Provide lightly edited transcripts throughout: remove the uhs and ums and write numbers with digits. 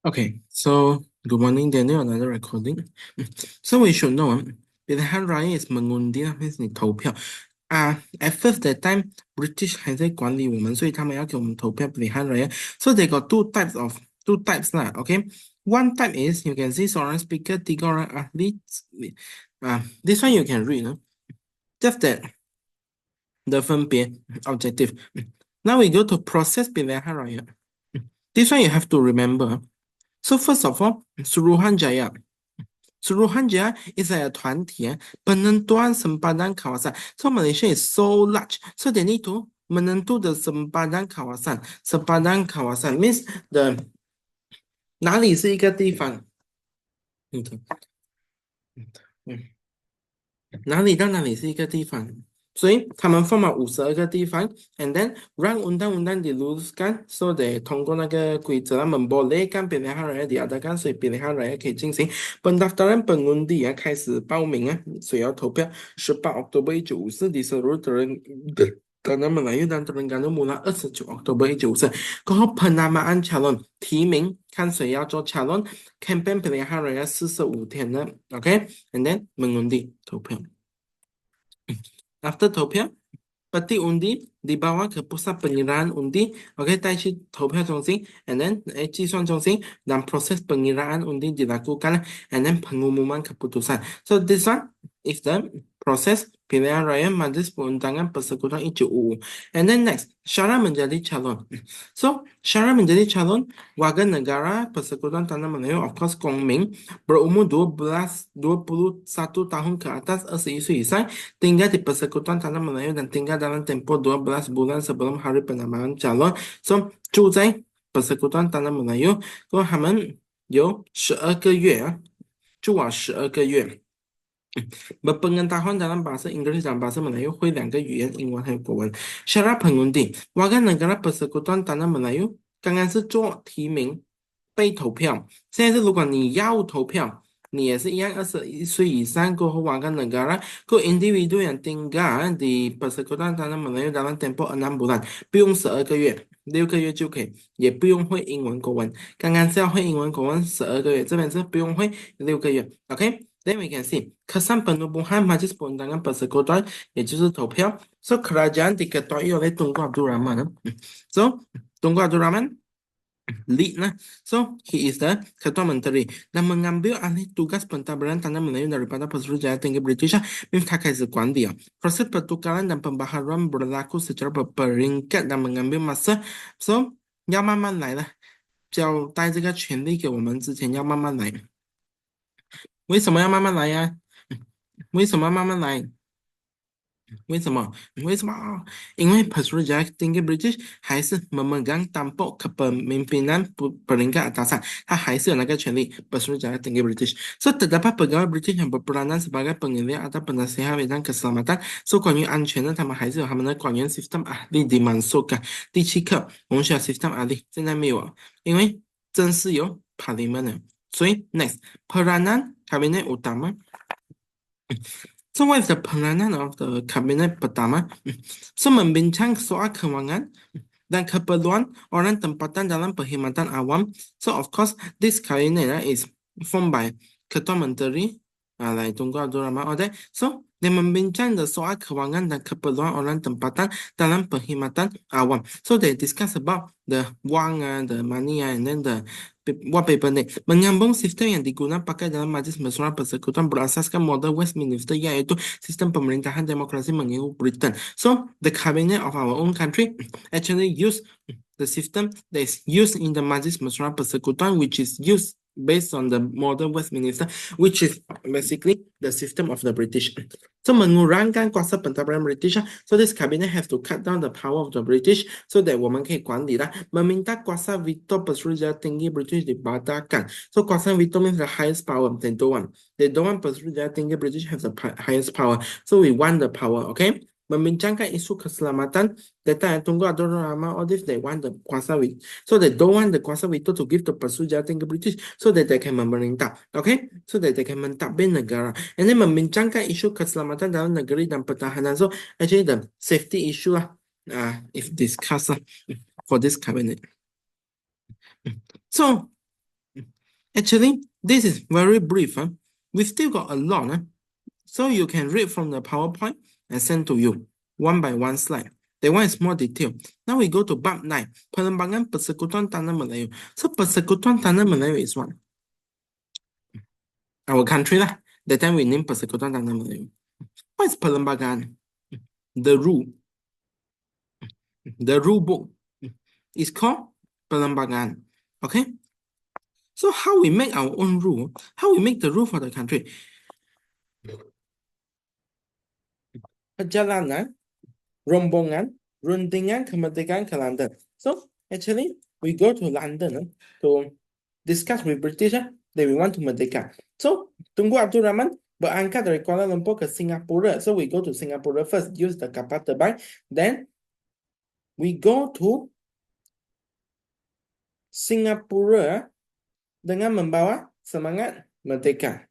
Okay, so good morning, Daniel. Another recording. So we should know, pilihan raya is mengundi, means 你投票。At first that time, British 还在管理我们，所以他们要给我们投票 pilihan raya. So they got two types lah. Okay, one type is you can see seorang speaker, tiga orang ahli. This one you can read, just that the 分别 objective. Now we go to process pilihan raya. This one you have to remember. So first of all, Suruhanjaya. Suruhanjaya is like a 团体, penentuan sempadan kawasan. So Malaysia is so large, so they need to menentu the sempadan kawasan. Sempadan kawasan means the 哪里是一个地方？哪里到哪里是一个地方？所以他们放了52个地方 and then 让 undang-undang diluluskan, so they 通过那个规则，他们 bolehkan pilihan raya diadakan, 所以 pilihan raya 可以进行。Pendaftaran pengundi 开始报名谁要投票？18 Oktober 1954 di seluruh tanah Melayu dan Terengganu mulai 29 Oktober 1954. Kalau penamaan calon 提名，看谁要做 calon, campaign pilihan raya 45天的 ，OK, and then mengundi 投票。After 投票，peti undi dibawa ke pusat pengiraan undi, OK, 带去投票中心 and then 计算中心 dan proses pengiraan undi dilakukan and then pengumuman keputusan. So this one is the proses pilihan raya Majlis Perundangan Persekutuan 1955. And then next, syarat menjadi calon. So syarat menjadi calon warga negara Persekutuan Tanah Melayu, of course 公民 berumur 21 tahun ke atas 21 岁以上 tinggal di Persekutuan Tanah Melayu dan tinggal dalam tempoh 12 bulan sebelum hari penambahan calon. So 住在 Persekutuan Tanah Melayu, 他们有12个月住了12个月。Berpengetahuan dalam bahasa Inggris dan bahasa Melayu, 会2个语言，英文还有国文。Syarat pengundi, warga negara Persekutuan Tanah Melayu 刚刚是做提名被投票，现在是如果你要投票，你也是一样21岁以上过后warga negara ke individu yang tinggal di Persekutuan Tanah Melayu dalam tempoh 6 bulan，不用12个月，6个月就可以，也不用会英文国文。刚刚是要会英文国文12个月，这边是不用会6个月。OK。Then we can see kesan penubuhan Majlis Perundangan Persekutuan, 也就是投票。So kerajaan diketuai oleh Tunku Abdul Rahman. So Tunku Abdul Rahman lead so he is the ketua menteri dan mengambil alih tugas pentadbiran tanah Melayu daripada Persekutuan Tinggi British, 因为他开始管理proses pertukaran dan pembaharuan berlaku secara berperingkat dan mengambil masa, so 要慢慢来了，交代这个权利给我们之前要慢慢来。为什么要慢慢来呀？为什么要慢慢来？为什么？因为 Persekutuan Tinggi British 还是 memegang tampuk kepemimpinan peringkat atasan，他还是有那个权利 Persekutuan Tinggi British. So terdapat pegawai British yang berperanan sebagai pengelia atau penasihat bidang keselamatan. So 关于安全呢，他们还是有他们的官员 sistem ahli dimasukkan. 第7课我们需要 system ahli， 现在没有，因为正式有 parliament 了。所以 next peranan kabinet utama. So what is the peranan of the kabinet pertama? So membincang soal keuangan dan keperluan orang tempatan dalam perkhidmatan awam. So of course this cabinet is formed by ketua menteri like Tunku Abdul Rahman or that. So they membincang the soal keuangan dan keperluan orang tempatan dalam perkhidmatan awam. So they discuss about the wang, the money, and then the wallpaper net. Menyambung sistem yang digunakan pakai dalam Majlis Mesyuarat Persekutuan berasaskan model Westminster, yaitu sistem pemerintahan demokrasi mengikut Britain. So the cabinet of our own country actually use the system that is used in the Majlis Mesyuarat Persekutuan, which is used based on the model Westminster, which is basically the system of the British. So mengurangkan kuasa pentadbiran British. So this cabinet has to cut down the power of the British so that 我们可以管理啦。Meminta kuasa veto Persekutuan Tinggi British dibatalkan. So kuasa veto means the highest power. They don't want. They don't want Persekutuan Tinggi British have the highest power. So we want the power, okay? Membincangkan isu keselamatan, data yang Tunku Abdul Rahman, all this they want the kuasa veto. So they don't want the kuasa veto to give to Persekutuan Tinggi British so that they can memerintah, okay? So that they can mentadbir negara. And then membincangkan isu keselamatan dalam negeri dan pertahanan. So actually the safety issue if discussed for this cabinet. So Actually, this is very brief. We still got a lot. So you can read from the PowerPoint and send to you one by one slide. That one is more detailed. Now we go to bab 9. Pengembangan Persekutuan Tanah Melayu. So Persekutuan Tanah Melayu is what? Our country lah. That time we named Persekutuan Tanah Melayu. What is Perlembagaan? The rule. The rule book is called Perlembagaan. Okay? So how we make our own rule? How we make the rule for the country? Perjalanan, rombongan, rundingan kemerdekaan ke London. So actually, we go to London to discuss with British that we want to merdeka. So Tunku Abdul Rahman berangkat dari Kuala Lumpur ke Singapura. So we go to Singapore first, use the kapal terbang. Then we go to Singapura dengan membawa semangat merdeka.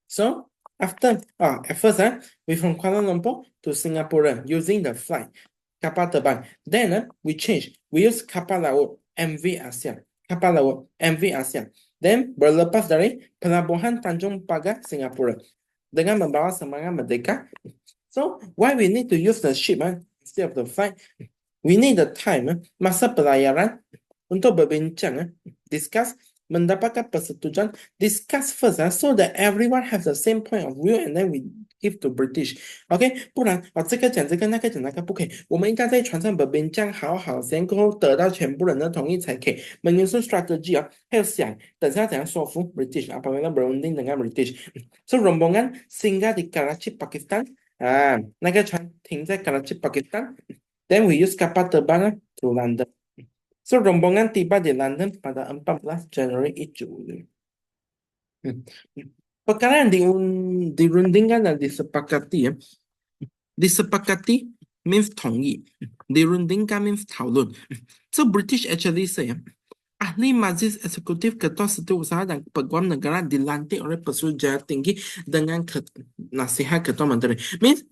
So after at first we from Kuala Lumpur to Singapore using the flight kapal terbang. Then we change. We use kapal laut MV Asia. Kapal laut MV Asia. Then berlepas dari pelabuhan Tanjung Pagar Singapura dengan membawa semangat merdeka. So why we need to use the ship instead of the flight? We need the time masa pelayaran untuk berbincang, discuss, mendapatkan persetujuan, discuss first so that everyone has the same point of view and then we give to British. OK， 不然这个讲这个，那个讲那个，不可以。我们应该在船上berbincang好，先过后得到全部人的同意才可以。menyusun strategi还有想等下怎样说服 British apabila berunding dengan British. So rombongan singgah di Karachi, Pakistan. 那个船停在 Karachi, Pakistan. Then we use kapal terbang to London. So rombongan tiba di London pada 14 Januari itu. Perkara yang dirundingkan dan disepakati disepakati means 同意 dirundingkan means 讨论 So British actually say ahli majlis eksekutif ketua setiausaha dan peguam negara dilantik oleh Pesuruhjaya Tinggi dengan nasihat ketua menteri means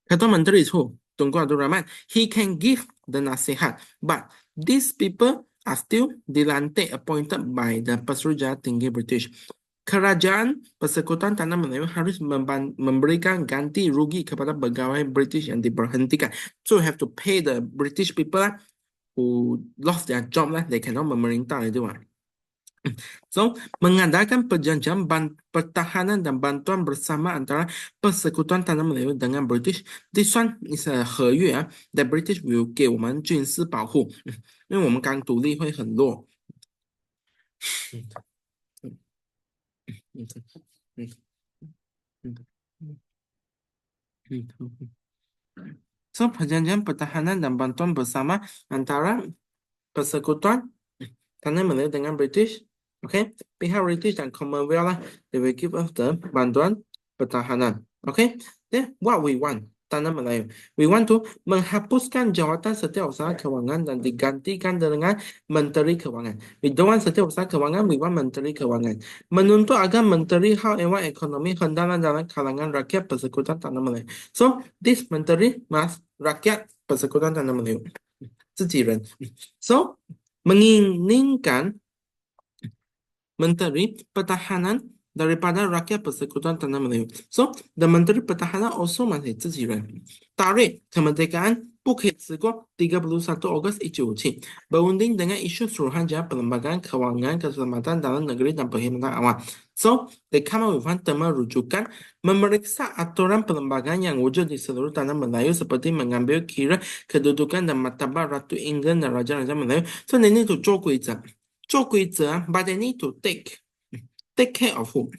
ketua menteri is who? Tunku Abdul Rahman. He can give the nasihat, but these people are still dilantik appointed by the Pesuruhjaya Tinggi British. Kerajaan Persekutuan Tanah Melayu harus memberikan ganti rugi kepada pegawai British yang diberhentikan. So you have to pay the British people who lost their job they cannot memerintah itu. So, mengadakan perjanjian pertahanan dan bantuan bersama antara Persekutuan Tanah Melayu dengan British. This one is a 合约that British will 给我们军事保护，因为我们刚独立会很弱。So, perjanjian pertahanan dan bantuan bersama antara Persekutuan Tanah Melayu dengan British. Okay, pihak British dan Commonwealth they will give us the bantuan pertahanan. Okay, then what we want Tanah Melayu, we want to menghapuskan jawatan Setiausaha Kewangan dan digantikan dengan Menteri Kewangan. We don't want Setiausaha Kewangan, we want Menteri Kewangan. Menuntut agar Menteri Hal Ehwal Ekonomi hendaklah dalam kalangan rakyat Persekutuan Tanah Melayu. So this Menteri must rakyat Persekutuan Tanah Melayu, 自己人. So menginginkan Menteri Pertahanan daripada rakyat Persekutuan Tanah Melayu. So, the Menteri Pertahanan also masih 自己人. Tarikh kemerdekaan 不可以迟过31 Ogos 1957. Berunding dengan isu Suruhanjaya Perlembagaan Kewangan Keselamatan Dalam Negeri dan Perkhidmatan Awam. So, they come up with one term rujukan memeriksa aturan perlembagaan yang wujud di seluruh tanah Melayu seperti mengambil kira kedudukan dan martabat Ratu England dan Raja-Raja Melayu. So, they need to 做规则. 做规则 but they need to take care of who?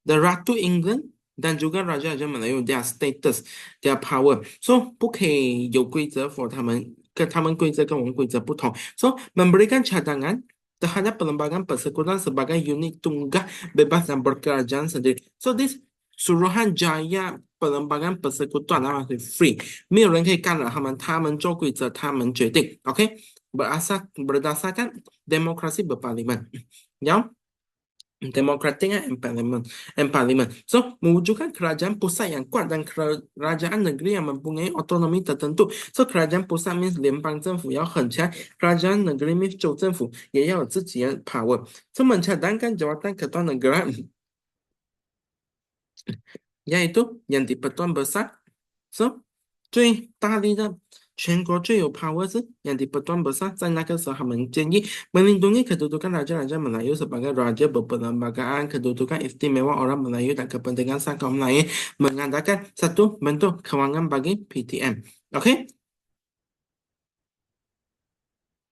The Ratu England dan juga Raja-Raja Melayu, their status, their power. So 不可以有规则 for 他们，跟他们规则跟我们规则不同。So memberikan cadangan terhadap perlembagaan persekutuan sebagai unit tunggal bebas dan berkerajaan sendiri. So this Suruhanjaya perlembagaan persekutuan masih free， 没有人可以干扰他们，他们做规则，他们决定。OK， berdasarkan demokrasi berparlimen. Ya. Democratic and Parliament. So, mewujudkan kerajaan pusat yang kuat dan kerajaan negeri yang mempunyai otonomi tertentu. So, kerajaan pusat means 联邦政府要很强, kerajaan negeri means 州政府也要有自己的 power. So, mencadangkan jawatan ketua negara yaitu yang di-Pertuan Besar. So, 最大力的全国最有 power 是yang di-Pertuan Besar. 在那个时候他们建议 melindungi kedudukan raja-raja Melayu sebagai raja berperlembagaan, kedudukan istimewa orang Melayu dan kepentingan sang kaum lain, mengadakan satu bentuk kewangan bagi PTM. Okay?